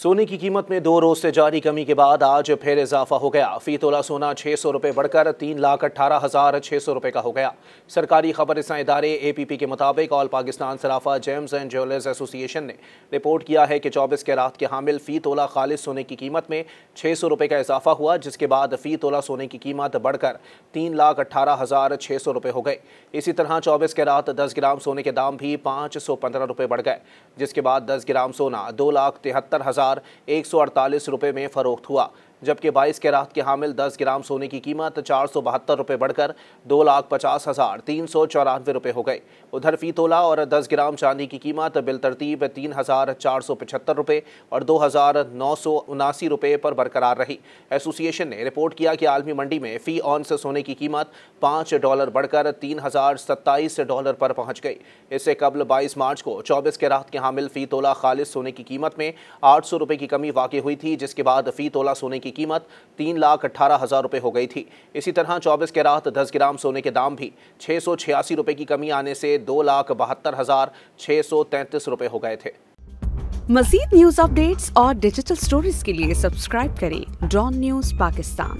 सोने की कीमत में 2 रोज से जारी कमी के बाद आज फिर इजाफा हो गया। फी तोला सोना 600 रुपये बढ़कर 3,18,600 रुपये का हो गया। सरकारी खबर रसां इदारे APP के मुताबिक all Pakistan Sarafa James and jewellers association ने रिपोर्ट किया है कि 24 कैरात के हामिल फ़ी तोला खालिस सोने की कीमत में 600 रुपये का इजाफा हुआ, जिसके बाद फ़ी तोला सोने की कीमत बढ़कर 3,18,600 रुपये हो गए। इसी तरह 24 कैरात 10 ग्राम सोने के दाम भी 515 रुपये बढ़ गए, जिसके बाद 10 ग्राम सोना 2,73,148 रुपये में फरोख्त हुआ, जबकि 22 कैरात के हामिल 10 ग्राम सोने की कीमत 472 रुपये बढ़कर 2,50,394 रुपये हो गए। उधर फी तोला और 10 ग्राम चांदी की कीमत बिलतरतीब 3,475 रुपये और 2,979 रुपये पर बरकरार रही। एसोसिएशन ने रिपोर्ट किया कि आलमी मंडी में फ़ी ऑन्स सोने की कीमत $5 बढ़कर $3,027 पर पहुँच गई। इससे कबल 22 मार्च को 24 कैरात के हामिल फ़ी तोला खालिस सोने की कीमत में 800 रुपये की कमी वाक़ई हुई थी, जिसके बाद फ़ी तोला सोने की कीमत 3,18,000 रुपये हो गई थी। इसी तरह 24 कैरात 10 ग्राम सोने के दाम भी 686 रुपये की कमी आने से 2,72,633 रुपये हो गए थे। मज़ीद न्यूज़ अपडेट्स और डिजिटल स्टोरीज के लिए सब्सक्राइब करें डॉन न्यूज़ पाकिस्तान।